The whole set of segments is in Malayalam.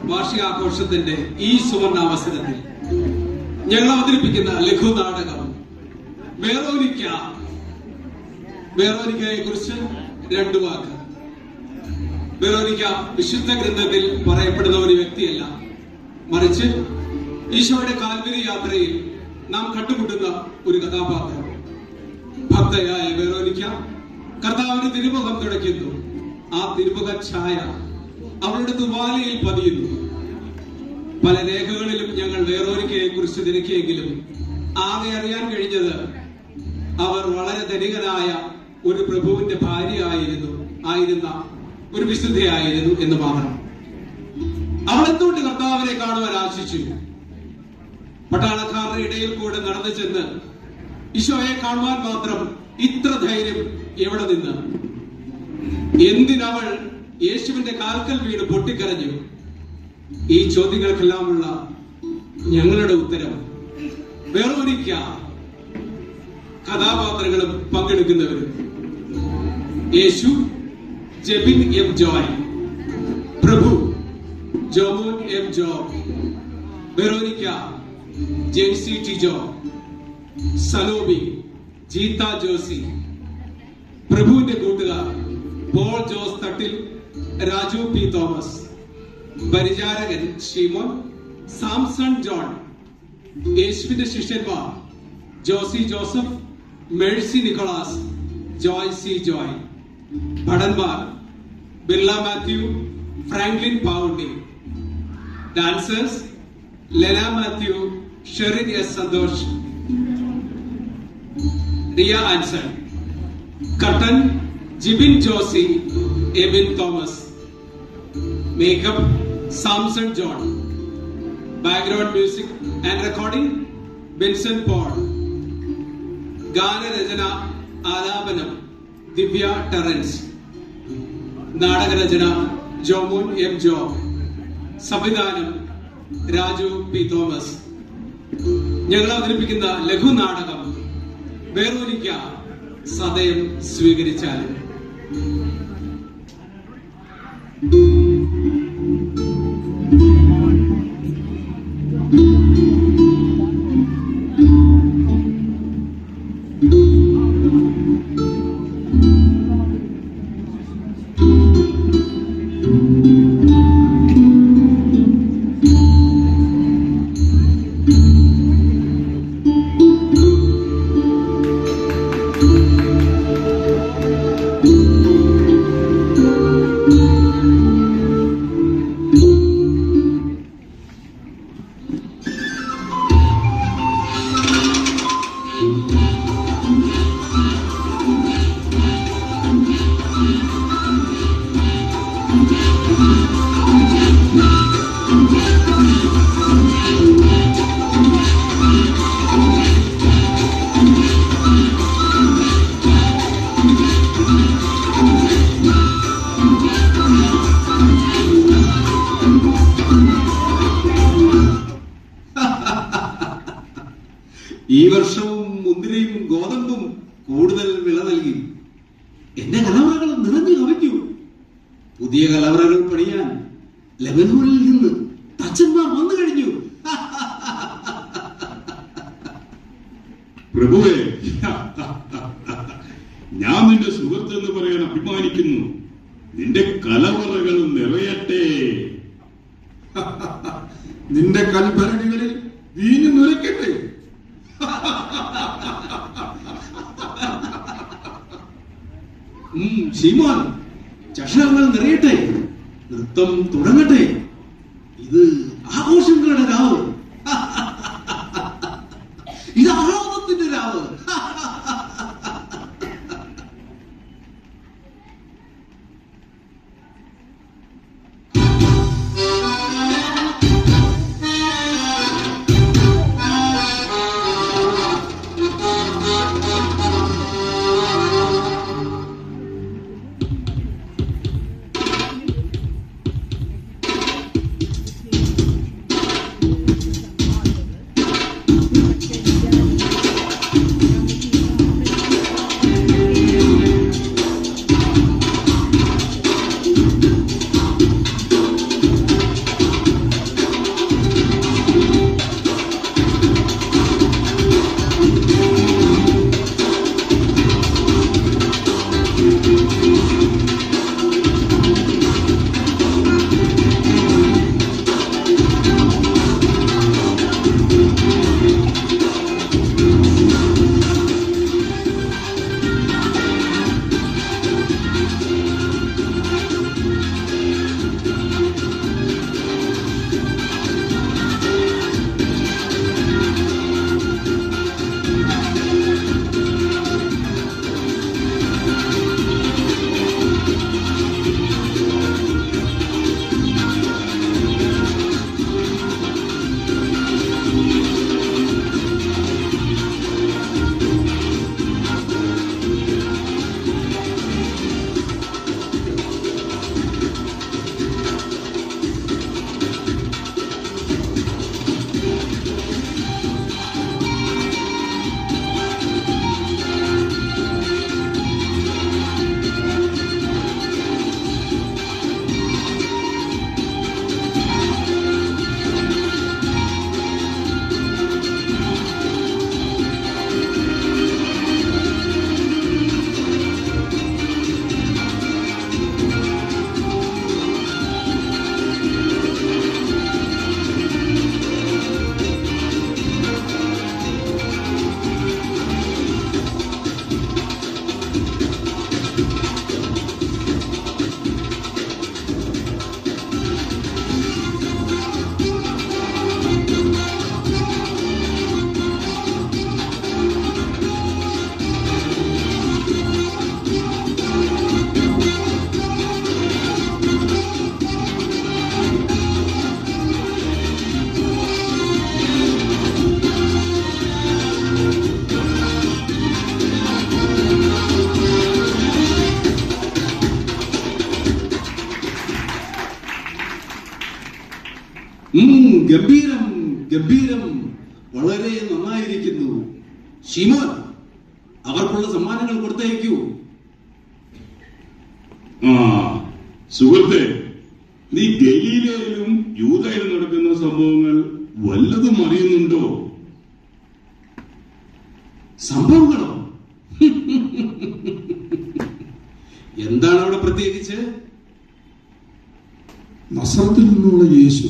വാർഷികാഘോഷത്തിന്റെ ഈ സുവർണാവസരത്തിൽ ഞങ്ങൾ അവതരിപ്പിക്കുന്ന ലഘു നാടകം വേറോനിക്കയെ കുറിച്ച് രണ്ടു വാക്ക്. വേറോനിക്ക വിശുദ്ധ ഗ്രന്ഥത്തിൽ പറയപ്പെടുന്ന ഒരു വ്യക്തിയല്ല, മറിച്ച് ഈശോയുടെ കാൽവരി യാത്രയിൽ നാം കണ്ടുമുട്ടുന്ന ഒരു കഥാപാത്രം. ഭക്തയായ വേറോനിക്ക കർത്താവിന്റെ തിരുമുഖം തുടയ്ക്കുന്നു. ആ തിരുമുഖ ഛായ അവരുടെ തുവാലയിൽ പതിയുന്നു. പല രേഖകളിലും ഞങ്ങൾ വേറോനിക്കയെ കുറിച്ച് തിരക്കിയെങ്കിലും ആകെ അറിയാൻ കഴിഞ്ഞത് അവർ വളരെ ധനികനായ ഒരു പ്രഭുവിന്റെ ആയിരുന്ന ഒരു വിശുദ്ധയായിരുന്നു എന്ന് മാത്രം. അവൾ എന്തുകൊണ്ട് കർത്താവിനെ കാണുവാൻ ആശിച്ചു? പട്ടാളക്കാരുടെ ഇടയിൽ കൂടെ നടന്നു ചെന്ന് ഈശോയെ കാണുവാൻ മാത്രം ഇത്ര ധൈര്യം എവിടെ നിന്ന്? എന്തിനവൾ യേശുവിന്റെ കാൽക്കൽ വീട് പൊട്ടിക്കരഞ്ഞു? ഈ ചോദ്യങ്ങൾക്കെല്ലാമുള്ള ഞങ്ങളുടെ ഉത്തരം വേറോനിക്ക കഥാപാത്രങ്ങളും പങ്കെടുക്കുന്നവരും. യേശു ജെബിൻ എം ജോയ്, പ്രഭു Jomon M Jo, Veronica Jency Tijo, Salobi Jeetha Josy, പ്രഭുവിന്റെ കൂട്ടുകാർ Paul Jose Thattil, Raju P Thomas, പരിചാരകൻ ഷിമോൻ, സാംസൺ ജോൺ, യേശുവിന്റെ ശിഷ്യന്മാർ Josy Joseph, Mercy Nicholas, Joy C Joy, ഭടന്മാർ Birla Mathew, Franklin Pavundi, dancers Lena Mathew, Sherin S Santhosh, Riya Anson, കട്ടൻ Jibin Josy, Ebin Thomas, makeup Samson John, background music and recording Benson Paul, ഗാനരചന ആലാപനം ദിവ്യ ടെറൻസ്, നാടകരചന ജോമോൻ എം ജോ, സംവിധാനം രാജു പി തോമസ്. ഞങ്ങൾ അവതരിപ്പിക്കുന്ന ലഘു നാടകം വേറോനിക്ക സദയം സ്വീകരിച്ചാലും. ഈ വർഷവും മുന്തിരിയും ഗോതമ്പും കൂടുതൽ വിള നൽകി. എന്റെ കലവറകൾ നിറഞ്ഞു കവിഞ്ഞു. പുതിയ കലവറകൾ പണിയാൻ ലെബനോനിൽ നിന്ന് തച്ചന്മാർ വന്നു കഴിഞ്ഞു. പ്രഭുവേ, ഞാൻ നിന്റെ സുഹൃത്തെന്ന് പറയാൻ അഭിമാനിക്കുന്നു. നിന്റെ കലവറകൾ നിറയട്ടെ. നിന്റെ കൽഭരണികളിൽ വീഞ്ഞു നിറയ്ക്കട്ടെ. ശീമോൻ, ചഷകങ്ങൾ നിറയട്ടെ, നൃത്തം തുടങ്ങട്ടെ. ഇത് ആഘോഷങ്ങളുടെ രാവ്, ഇത് ആഹ്ലാദത്തിന്റെ രാവ്. ഗംഭീരം ഗംഭീരം, വളരെ നന്നായിരിക്കുന്നു. ശിമോൻ, അവർക്കുള്ള സമ്മാനങ്ങൾ കൊടുത്തയക്കൂ. സുഹൃത്തെ, നീ ഗലീലയിലും യൂദയിലും നടക്കുന്ന സംഭവങ്ങൾ വല്ലതും അറിയുന്നുണ്ടോ? സംഭവങ്ങളോ? എന്താണ് അവിടെ പ്രത്യേകിച്ച്? നസറത്തിൽ നിന്നുള്ള യേശു,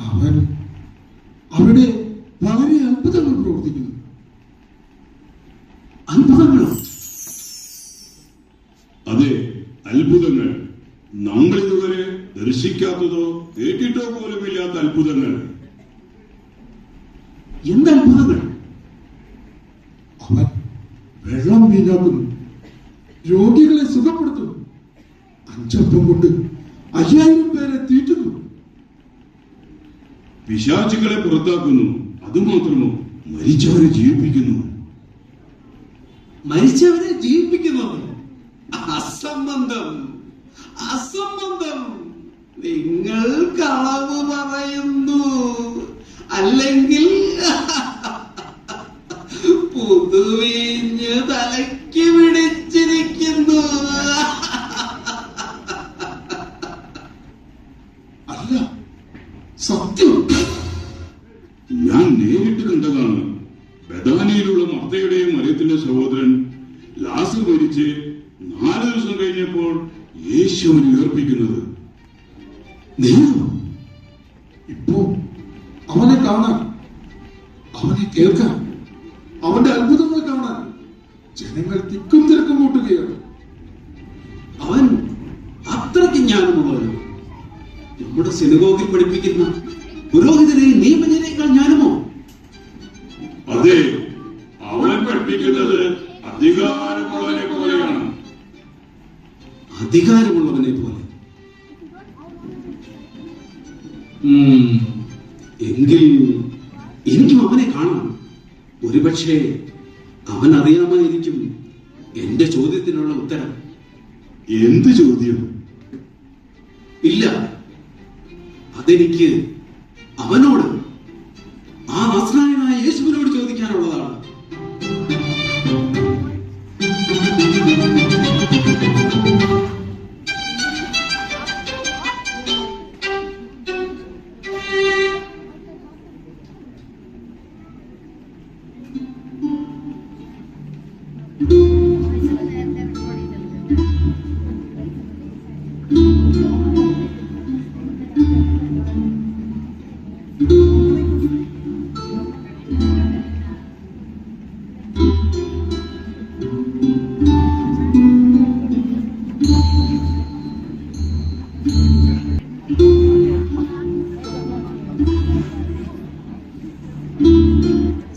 അവൻ അവിടെ വളരെ അത്ഭുതങ്ങൾ പ്രവർത്തിക്കുന്നു. അത്ഭുതങ്ങളോ? അതെ, അത്ഭുതങ്ങൾ. നമ്മൾ ഇതുവരെ ദർശിക്കാത്തതോ കേട്ടിട്ടോ പോലും ഇല്ലാത്ത അത്ഭുതങ്ങൾ. എന്തത്ഭുതങ്ങൾ? അവൻ വെള്ളം വീഞ്ഞാക്കുന്നു, രോഗികളെ സുഖപ്പെടുത്തുന്നു, 5 അപ്പം കൊണ്ട് 5000 പേരെ തീറ്റുന്നു, പിശാചുകളെ പുറത്താക്കുന്നു. അതുമാത്രമോ, മരിച്ചവരെ ജീവിപ്പിക്കുന്നു. മരിച്ചവരെ ജീവിപ്പിക്കുന്നു? അസംബന്ധം, അസംബന്ധം. നിങ്ങൾ കളവ് പറയുന്നു, അല്ലെങ്കിൽ പുതുവീഞ്ഞ് തലയ്ക്ക് പിടിച്ചിരിക്കുന്നു. അല്ല, സത്യം. ഞാൻ നേരിട്ട് കണ്ടതാണ്. ബഥാനിയിലുള്ള മർത്തയുടെയും മറിയത്തിന്റെ സഹോദരൻ ലാസർ മരിച്ച് 4 ദിവസം കഴിഞ്ഞപ്പോൾ യേശുവിനെ ഉയർപ്പിക്കുന്നത്. ദൈവം ഇപ്പോ അവനെ കാണാൻ, അവനെ കേൾക്കാൻ, അവന്റെ അത്ഭുതങ്ങൾ കാണാൻ ജനങ്ങൾ തിക്കും തിരക്കും കൂട്ടുകയാണ്. അവൻ അത്രയ്ക്ക് ജ്ഞാനമുള്ളവനോ? നമ്മുടെ സിനഗോഗിൽ പഠിപ്പിക്കുന്ന പുരോഹിതരെയും നിയമജ്ഞരെക്കാൾ ജ്ഞാനമോ? അതെ, അവൻ പഠിപ്പിക്കുന്നത് അധികാരമുള്ളവനെ പോലെയാണ്. അധികാരമുള്ളവനെ പോലെ? എങ്കിൽ എനിക്കും അവനെ കാണാം. ഒരുപക്ഷെ അവൻ അറിയാമായിരിക്കും എന്റെ ചോദ്യത്തിനുള്ള ഉത്തരം. എന്ത് ചോദ്യം? ഇല്ല, അതെനിക്ക് അവനോട്, ആ നസ്രായനായ യേശുവിനോട് ചോദിക്കാനുള്ളതാണ്.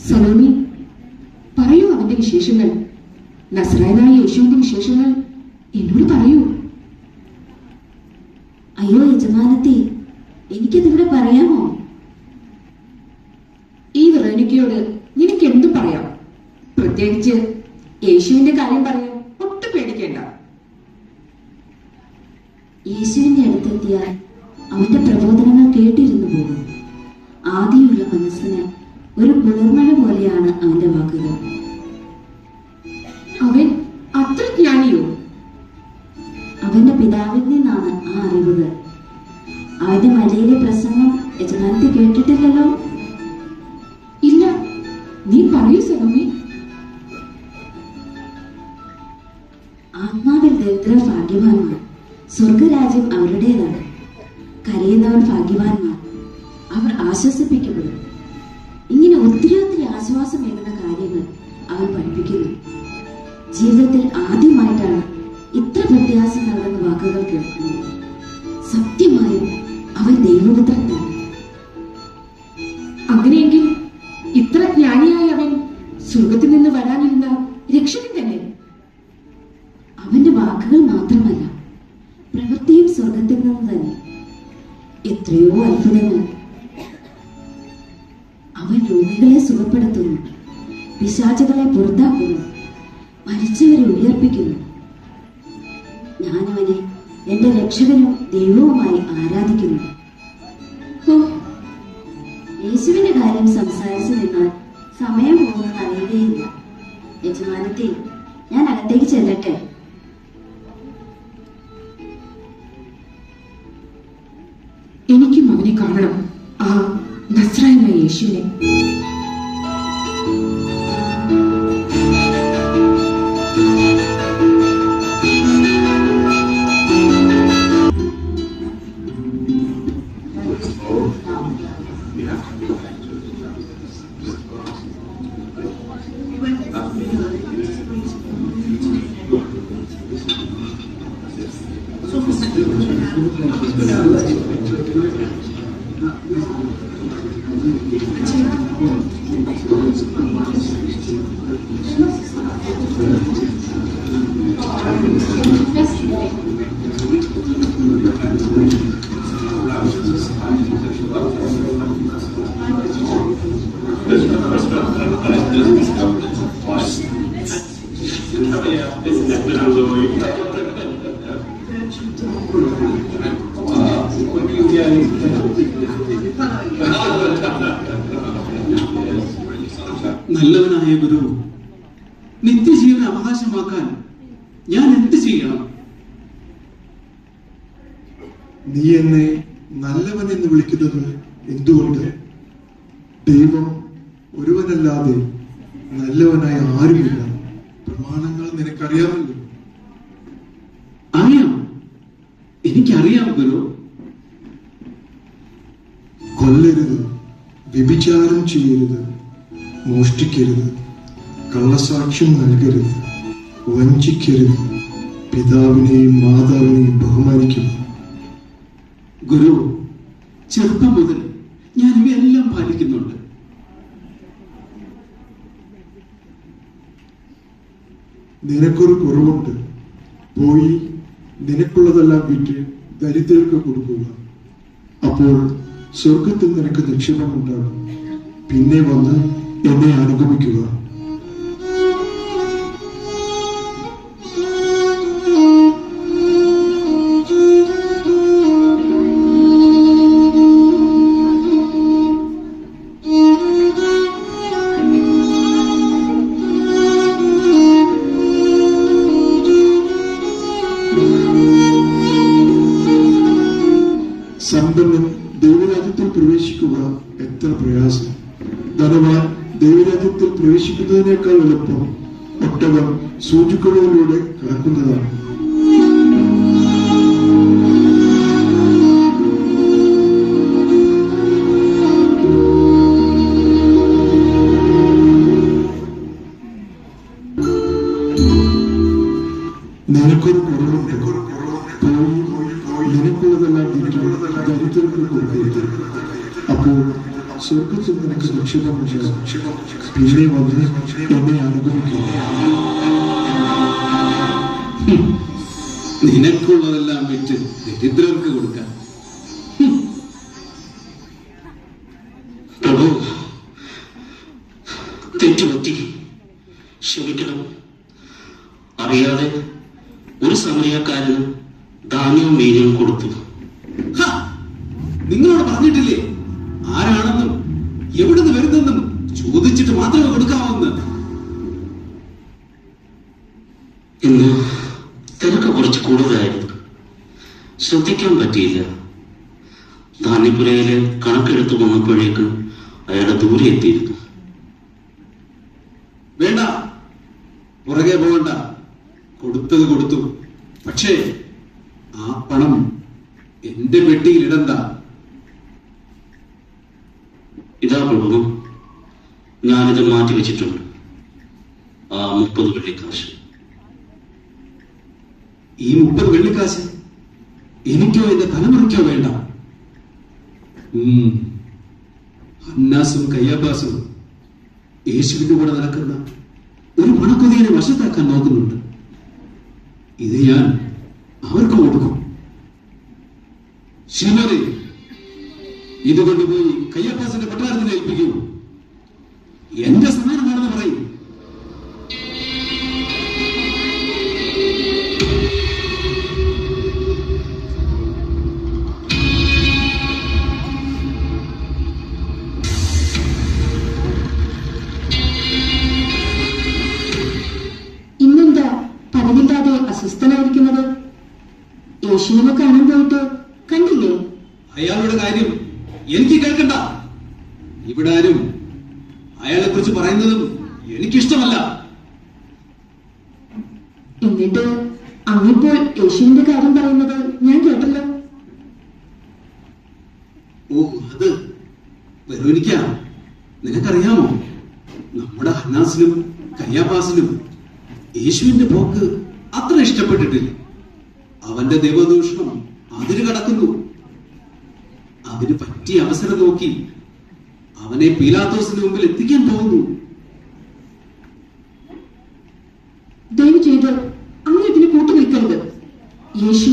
സലോമി, പറയൂ അവന്റെ വിശേഷങ്ങൾ. നസ്രായനായ യേശുവിന്റെ വിശേഷങ്ങൾ എന്നോട് പറയൂ. അയ്യോ യജമാനത്തി, എനിക്കതിവിടെ പറയാമോ? ഈ വെറോനിക്കയോട് നിനക്ക് എന്തും പറയാം. പ്രത്യേകിച്ച് യേശുവിന്റെ കാര്യം പറയാൻ ഒട്ടും പേടിക്കേണ്ട. യേശുവിന്റെ അടുത്തെത്തിയാൽ അവന്റെ പ്രബോധനങ്ങൾ കേട്ടിരുന്നു പോകും. ആദിയുള്ള മനസ്സിന് ഒരു കുളിർമഴ പോലെയാണ് അവന്റെ വാക്കുകൾ. അവൻ അത്ര ജ്ഞാനിയോ? അവന്റെ പിതാവിൽ നിന്നാണ് ആ അറിവുകൾ. അവന്റെ മലയിലെ പ്രസംഗം യജമാനത്തി കേട്ടിട്ടില്ലല്ലോ? ഇല്ല, നീ പറയൂ സലോമി. ആത്മാവിൽ ദരിദ്രർ ഭാഗ്യവാന്മാർ, സ്വർഗരാജ്യം അവരുടേതാണ്. കരയുന്നവർ ഭാഗ്യവാന്മാർ, അവർ ആശ്വസിപ്പിക്കപ്പെടും. ഇങ്ങനെ ഒത്തിരി ഒത്തിരി ആശ്വാസമേകുന്ന കാര്യങ്ങൾ അവൻ പഠിപ്പിക്കുന്നു. ജീവിതത്തിൽ ആദ്യമായിട്ടാണ് ഇത്ര പ്രത്യാസം നൽകുന്ന വാക്കുകൾ കേൾക്കുന്നത്. സത്യമായും അവൻ ദൈവപുത്രൻ തന്നെ. അങ്ങനെയെങ്കിൽ ഇത്ര ജ്ഞാനിയായ അവൻ സ്വർഗത്തിൽ നിന്ന് വരാനിരുന്ന രക്ഷകൻ തന്നെ. അവന്റെ വാക്കുകൾ മാത്രമല്ല, പ്രവൃത്തിയും സ്വർഗത്തിൽ നിന്ന് തന്നെ. എത്രയോ അത്ഭുതങ്ങൾ. അവൻ രോഗികളെ സുഖപ്പെടുത്തുന്നു, പിശാചുകളെ പുറത്താക്കുന്നു, മരിച്ചവരെ ഉയർപ്പിക്കുന്നു. ഞാൻ അവനെ എന്റെ രക്ഷകനും ദൈവവുമായി ആരാധിക്കുന്നു. ഓ, യേശുവിന്റെ കാര്യം സംസാരിച്ചു നിന്നാൽ സമയം പോകുന്നത് അറിയുകയില്ല. യജമാനത്തെ, ഞാൻ അകത്തേക്ക് ചെല്ലട്ടെ? എനിക്കും അവനെ കാണണം, ആ നസ്രായനായ യേശുവിനെ. നല്ലവനായ ഗുരു, നിത്യജീവൻ അവകാശമാക്കാൻ ഞാൻ എന്ത് ചെയ്യണം? നീ എന്നെ നല്ലവൻ എന്ന് വിളിക്കുന്നത് എന്തുകൊണ്ട്? ദൈവം ഒരുവനല്ലാതെ നല്ലവനായ ആരുമില്ല. പ്രമാണങ്ങൾ നിനക്കറിയാമല്ലോ. അറിയാം, എനിക്കറിയാം ഗുരു. കൊല്ലരുത്, വ്യഭിചാരം ചെയ്യരുത്, മോഷ്ടിക്കരുത്, കള്ളസാക്ഷ്യം നൽകരുത്, വഞ്ചിക്കരുത്, പിതാവിനെയും മാതാവിനെയും ബഹുമാനിക്കുക. ഗുരു, ചെറുപ്പം മുതൽ ഞാൻ ഇവയെല്ലാം പാലിക്കുന്നുണ്ട്. നിനക്കൊരു കുറവുണ്ട്. പോയി നിനക്കുള്ളതെല്ലാം വിറ്റ് ദരിദ്രർക്ക് കൊടുക്കുക. അപ്പോൾ സ്വർഗത്തിൽ നിനക്ക് നിക്ഷേപമുണ്ടാകും. പിന്നെ വന്ന് എന്നെ അനുഗമിക്കുക. സമ്പന്നൻ ദൈവരാജ്യത്തിൽ പ്രവേശിക്കുക എത്ര പ്രയാസം! ധനവാൻ ദൈവരാജ്യത്തിൽ പ്രവേശിക്കുന്നതിനേക്കാൾ എളുപ്പം ഒട്ടകം സൂചിക്കുഴയിലൂടെ കടക്കുന്നതാണ്. നിനക്കൊരു കുറവുണ്ട്. പോയി നിനക്കുള്ളതെല്ലാം ദരിദ്രർക്ക് കൊടുക്കരുത്. അപ്പോൾ സ്വർഗത്തിൽ നിനക്ക് നിക്ഷേപമുണ്ടാകും. പിന്നെ വന്ന് എന്നെ അനുഗമിക്കുക. നിനക്കുള്ളതെല്ലാം വിറ്റ് ദരിദ്രർക്ക് കൊടുക്കാൻ. പ്രഭു, തെറ്റുപറ്റി, ക്ഷമിക്കണം. അറിയാതെ ഒരു സമരക്കാരന് ധാന്യവും മീനും കൊടുത്തു. നിങ്ങളോട് പറഞ്ഞിട്ടില്ലേ ആരാണെന്നും എവിടുന്ന് വരുന്നെന്നും ചോദിച്ചിട്ട് മാത്രമേ കൊടുക്കാവുന്ന? ഇന്ന് തിരക്ക് കുറച്ച് കൂടുതലായിരുന്നു, ശ്രദ്ധിക്കാൻ പറ്റിയില്ല. ധാന്യപ്പുരയിലെ കണക്കെടുത്ത് വന്നപ്പോഴേക്ക് അയാളെ ദൂരെ എത്തിയിരുന്നു. വേണ്ട, പുറകെ പോകണ്ട. കൊടുത്തത് കൊടുത്തു. പക്ഷേ ആ പണം എന്റെ പെട്ടിയിൽ ഇടണ്ട. ഇതാ പ്രഭു, ഞാനിത് മാറ്റി വെച്ചിട്ടുണ്ട്. ആ 30 വെള്ളിക്കാശ്. ഈ 30 വെള്ളിക്കാശ് എനിക്കോ എന്റെ തലമുറയ്ക്കോ വേണ്ട. അന്നാസും കയ്യാബാസും യേശുവിന്റെ കൂടെ നടക്കുന്ന ഒരു പണക്കൊതിയെ വശത്താക്കാൻ നോക്കുന്നുണ്ട്. ഇത് ഞാൻ അവർക്ക് കൊടുക്കും. ശിവരെ, ഇത് കൊണ്ടുപോയി കയ്യപ്പാസിന്റെ കൊട്ടാരത്തിന് ഏൽപ്പിക്കൂ. എന്റെ സമ്മാനമാണെന്ന് പറയും. പോയിട്ട് കണ്ടില്ലേ? അയാളുടെ കാര്യം എനിക്ക് കേൾക്കണ്ട. ഇവിടെ ആരും അയാളെ കുറിച്ച് പറയുന്നതും എനിക്കിഷ്ടമല്ല. എന്നിട്ട് അങ്ങിപ്പോൾ യേശുവിന്റെ കാര്യം പറയുന്നത് ഞാൻ കേട്ടല്ലോ. ഓ, അത് വെറോനിക്ക, നിനക്കറിയാമോ, നമ്മുടെ ഹന്നാസിനും കയ്യാപ്പാസിനും യേശുവിന്റെ പോക്ക് അത്ര ഇഷ്ടപ്പെട്ടിട്ടില്ല. അവന്റെ ദൈവദൂഷണം അതിര് കടക്കുന്നു. അവന് പറ്റിയ അവസരം നോക്കി അവനെ പീലാത്തോസിന് മുമ്പിൽ എത്തിക്കാൻ പോകുന്നു. ദയവ് ചെയ്ത് അങ്ങ് ഇതിന് കൂട്ടു നിൽക്കരുത്. യേശു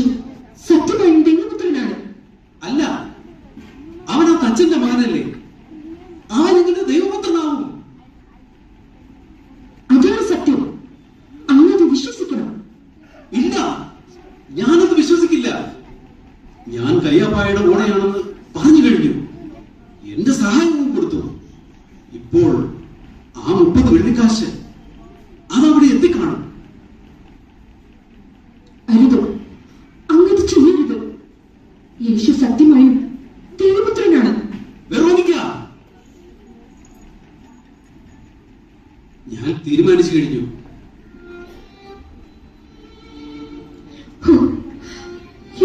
സത്യമായും ദൈവപുത്രനാണ്. അല്ല, അവൻ ആ തച്ചന്റെ മകനല്ലേ? അവൻ എങ്ങനെ ദൈവപുത്രനാവും? അതാണ് സത്യം. അങ്ങത് വിശ്വസിക്കണം. ഇല്ല, ഞാനത് വിശ്വസിക്കില്ല. ഞാൻ കയ്യാപ്പായുടെ ഓണയാണെന്ന് പറഞ്ഞു കഴിഞ്ഞു. എന്റെ സഹായവും കൊടുത്തു. ഇപ്പോൾ ആ 30 വെള്ളിക്കാശ് അതവിടെ എത്തിക്കാണും. അരുത്, അങ്ങത് ചെയ്യരുത്. യേശു സത്യമായും ദൈവപുത്രനാണ്. വെറോനിക്ക, ഞാൻ തീരുമാനിച്ചു കഴിഞ്ഞു.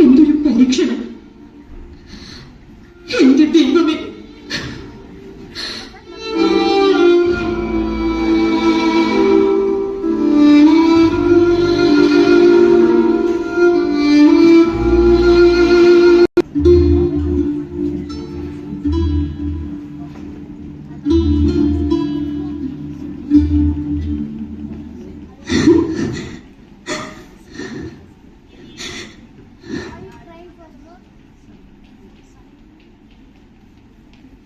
എന്തൊരു പരീക്ഷണം! എന്റെ ദൈവമേ!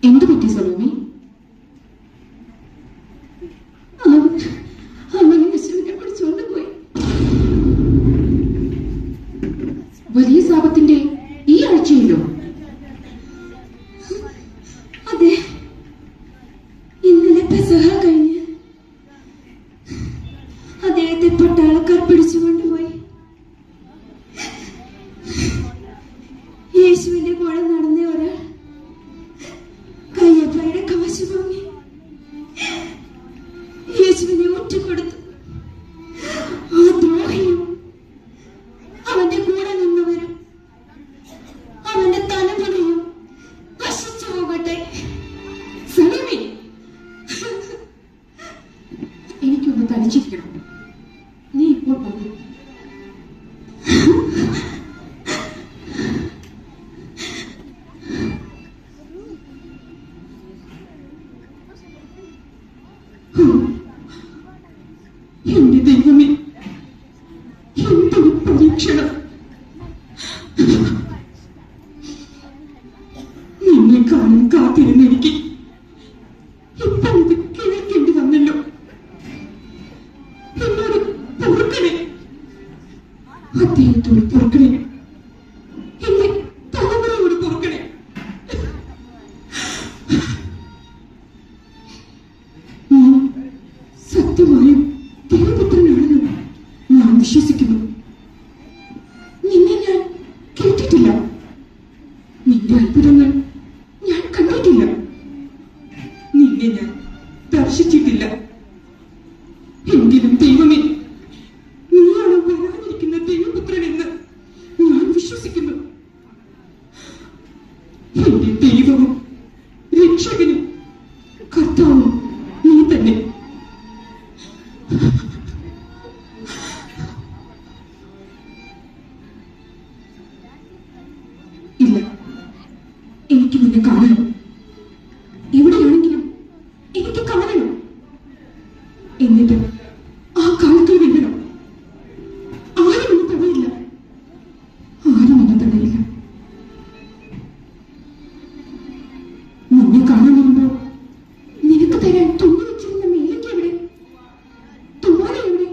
എന്തു പറ്റി സലോമി? അവൻ യേശുവിനെ പിടിച്ചുകൊണ്ട് പോയി. വലിയ സാപത്തിന്റെ ഈ ആഴ്ചയിലോ? അതെ, ഇന്നലെ പെസഹ കഴിഞ്ഞ് അദ്ദേഹത്തെ പട്ടാളക്കാർ പിടിച്ചുകൊണ്ടുപോയി. യേശുവിന്റെ കൂടെ നടന്ന ഒരാൾ കയ്യപ്പയുടെ കാശ് വാങ്ങി യേശുവിനെ ഒറ്റുകൊടുത്തു. ആ ദ്രോഹിയും അവന്റെ കൂടെ നിന്നവരും അവന്റെ തലമുറയും നശിച്ചു പോകട്ടെ. സലോമി, എനിക്കൊന്ന് തനിച്ചിരിക്കണം. നീ ഇപ്പോൾ പോകും. എന്റെ ദൈവമേ, എന്തൊരു പരീക്ഷണം! നിന്നെ കാണാൻ കാത്തിരുന്ന എനിക്ക് ഇപ്പോൾ ഇത് കേൾക്കേണ്ടി വന്നല്ലോ. എന്നോട് പൊറുക്കണേ, അദ്ദേഹത്തോട് പൊറുക്കണേ, എന്റെ തലമുറയോട് പൊറുക്കണേ. സത്യമായും ദൈവപുത്രനാണെന്ന് ഞാൻ വിശ്വസിക്കുന്നു. നിന്നെ ഞാൻ കേട്ടിട്ടില്ല. നിന്റെ അത്ഭുതങ്ങൾ ഞാൻ കണ്ടിട്ടില്ല. നിന്നെ ഞാൻ ദർശിച്ചിട്ടില്ല. എങ്കിലും ദൈവമേ, നീയാണ് വരാനിരിക്കുന്ന ദൈവപുത്രനെന്ന് ഞാൻ വിശ്വസിക്കുന്നു. എന്റെ ദൈവവും രക്ഷകനും കർത്താവും നീ തന്നെ. ഇല്ല, എനിക്ക് നിന്നെ കാണണം. എവിടെയാണെങ്കിലും എനിക്ക് കാണണം. എന്നിട്ട് ആ കാലത്തിൽ വീഴണം. ആരും എന്നെ തടയില്ല. ആരും എന്നെ തടയില്ല. നിന്നെ കാണാൻ വരുമ്പോ നിനക്ക് തരാൻ തുന്നി വെച്ചിരുന്ന മേലേക്ക് എവിടെ? തുവാല എവിടെ?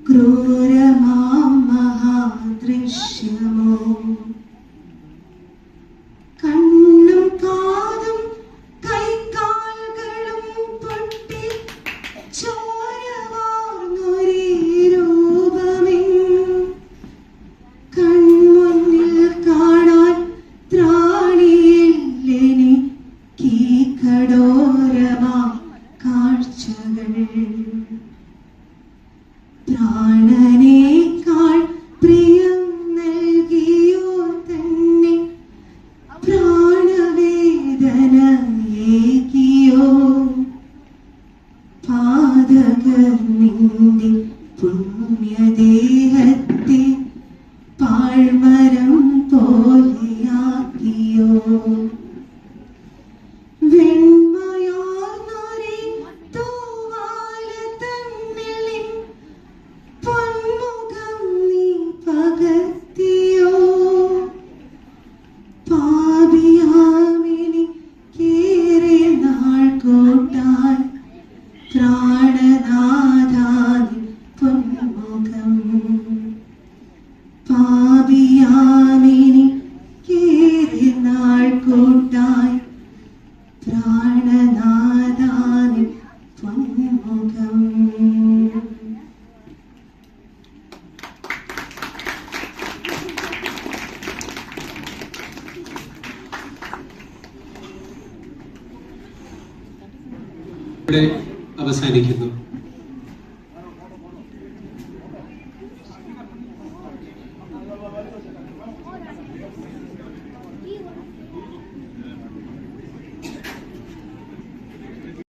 ക്രൂരമാം മഹാദൃശ്യമോ കണ്ണും കാതും കൈകാലുകളും പൊട്ടി ചോരവാർന്നൊരേ രൂപമേ കൺമുന്നിൽ കാണാൻ ത്രാണിയില്ലെനിക്കീ കഠോരമാം കാഴ്ചകൾ പ്രാണനേക്കാൾ പ്രിയം നൽകിയോ തന്നെ പ്രാണവേദനയേകിയോ പാതകർ നിന്റെ പുണ്യദേഹത്തെ പാഴ്മരം പോലെയാക്കിയോ വെണ്മയാർന്നൊരേ തൂവാല തന്നിൽ പൊന്മുഖം നീ പകർത്തിയോ പാപിയാമെനിക്കേറെ നാൾ കൂട്ടാൻ പ്രാണനാഥാനിൻ പൊന്മുഖം പാപിയാമെനിക്കേറെ നാൾ കൂട്ടാൻ പ്രാണനാഥാനിൻ പൊന്മുഖം. ഇവിടെ അവസാനിക്കുന്നു.